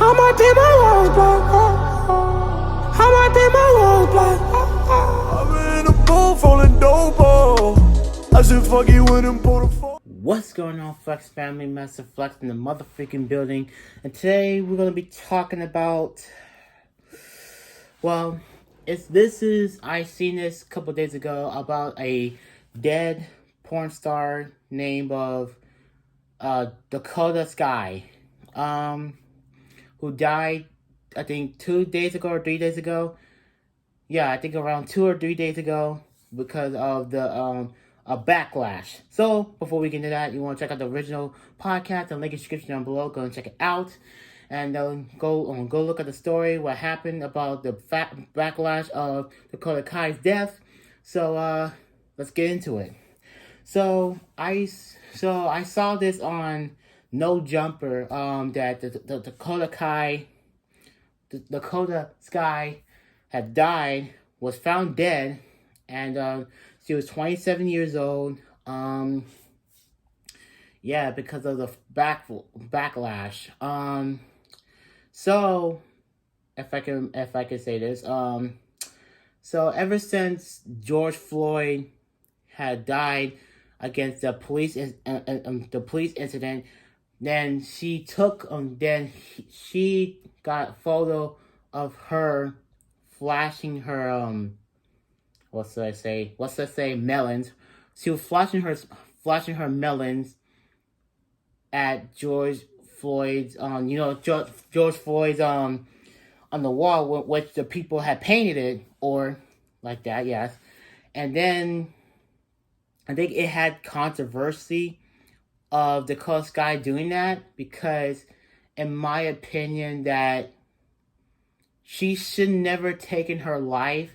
I might paint my walls black. I might paint my walls black. I'm in a booth rolling dope. I said fuck you when I'm pulled a phone. What's going on, Flex family? MasterFlex in the motherfucking building. And today we're going to be talking about, well, I seen this a couple days ago about a dead porn star named of Dakota Skye, who died, I think 2 days ago or 3 days ago. Yeah, I think around 2 or 3 days ago because of the a backlash. So before we get into that, you want to check out the original podcast, the link in the description down below. Go and check it out, and go look at the story, what happened about the backlash of Dakota Skye's death. So let's get into it. So I saw this on No Jumper that the Dakota Skye had died, was found dead, and she was 27 years old. Yeah, because of the backlash. So if I can say this, so ever since George Floyd had died against the police incident, then she got a photo of her flashing her melons. She was flashing her melons at George Floyd's George Floyd's on the wall, which the people had painted it, or like that, yes. And then I think it had controversy of Dakota Skye doing that, because in my opinion that she should never taken her life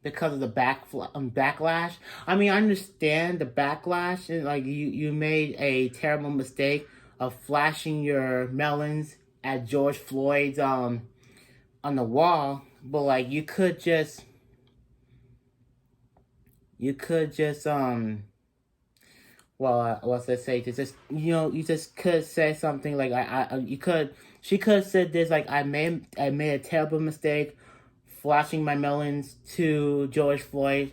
because of the backlash. I mean, I understand the backlash, and like you made a terrible mistake of flashing your melons at George Floyd's on the wall, but like you could just what's I say? You just could say something like she could have said this, like I made a terrible mistake flashing my melons to George Floyd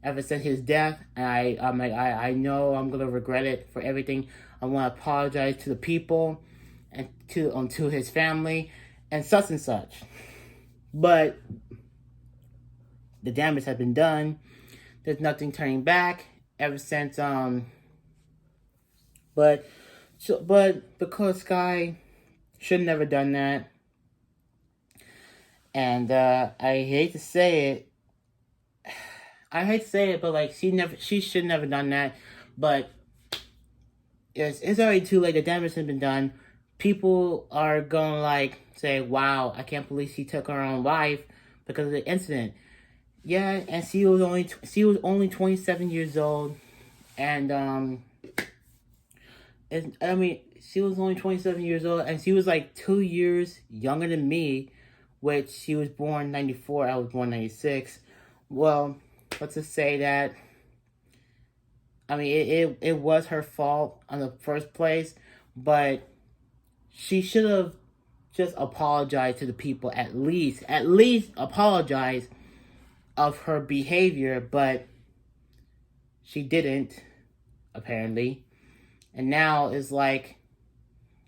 ever since his death, and I know I'm gonna regret it for everything. I want to apologize to the people and to his family and such. But the damage has been done. There's nothing turning back ever since but because Skye should have never done that. And I hate to say it, but like she should never done that. But it's already too late. The damage has been done. People are gonna like say, "Wow, I can't believe she took her own life because of the incident." Yeah, and she was only 27 years old, and she was only 27 years old, and she was like 2 years younger than me, which she was born 94, I was born 96. Well, let's just say that, I mean, it was her fault in the first place, but she should have just apologized to the people, at least apologize of her behavior, but she didn't, apparently. And now it's like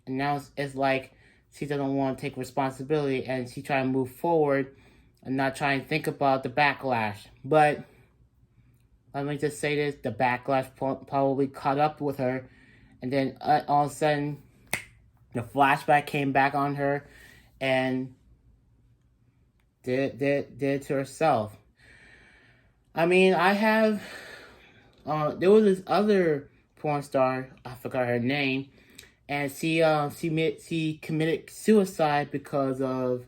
she doesn't want to take responsibility, and she trying to move forward and not try and think about the backlash. But let me just say this, the backlash probably caught up with her, and then all of a sudden the flashback came back on her and did to herself. I mean, there was this other porn star, I forgot her name, and she committed suicide because of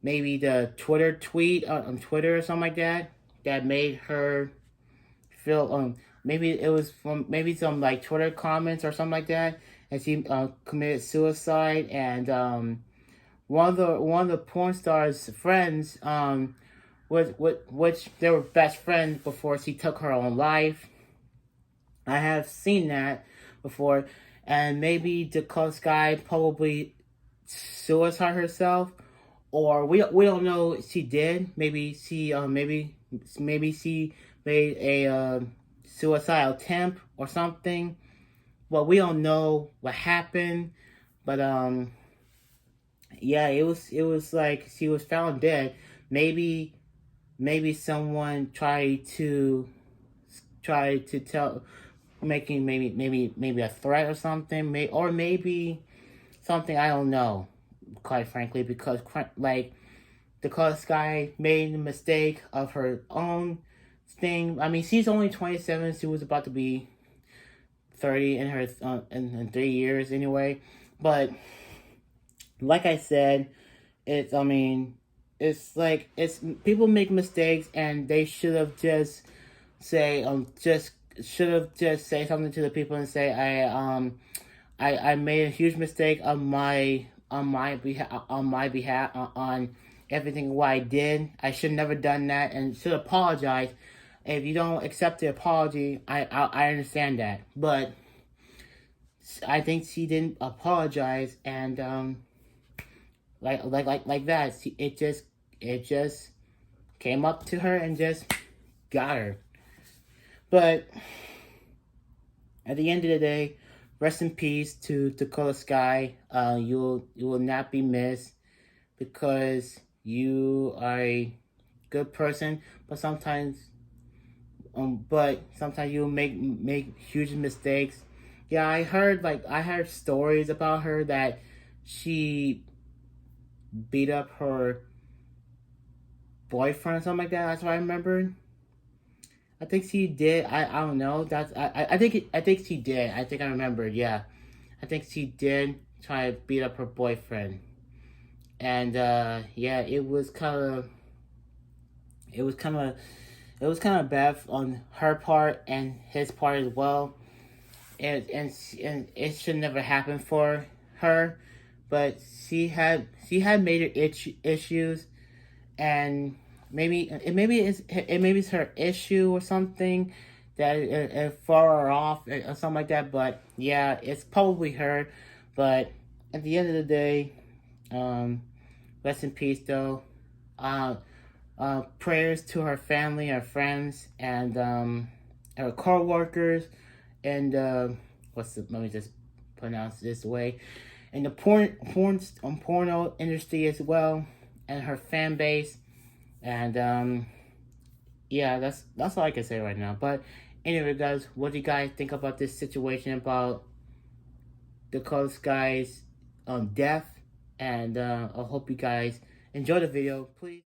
maybe the Twitter tweet on Twitter or something like that made her feel maybe it was from some like Twitter comments or something like that, and she committed suicide. And one of the porn star's friends, which they were best friends before she took her own life. I have seen that before, and maybe Dakota Skype probably suicide herself, or we don't know if she did. Maybe she maybe she made a suicidal attempt or something. Well, we don't know what happened, but yeah, it was like she was found dead. Maybe someone tried to tell, making maybe a threat or something, or maybe something, I don't know, quite frankly, because like Dakota Skye made a mistake of her own thing. I mean, she's only 27. She was about to be 30 in her in 3 years anyway. But like I said, it's, I mean, it's like, it's, people make mistakes, and they should have just say should have just say something to the people and say, I made a huge mistake on my behalf, on everything what I did. I should never done that, and should apologize. If you don't accept the apology, I understand that, but I think she didn't apologize, and like that, it just came up to her and just got her. But at the end of the day, rest in peace to Dakota Skye. You will not be missed, because you are a good person, but sometimes you make huge mistakes. Yeah, I heard stories about her that she beat up her boyfriend or something like that. That's what I remember. I think she did. I don't know. I think she did. I think I remember. Yeah, I think she did try to beat up her boyfriend, and yeah, it was kind of bad on her part and his part as well, and it should never happen for her, but she had major issues, and maybe it's her issue or something that it far off or something like that. But yeah, it's probably her. But at the end of the day, rest in peace though. Prayers to her family, her friends, and her co-workers, and let me just pronounce this way, and the porno industry as well, and her fan base. And yeah, that's all I can say right now. But anyway, guys, what do you guys think about this situation about Dakota Skye's death? And I hope you guys enjoy the video. Please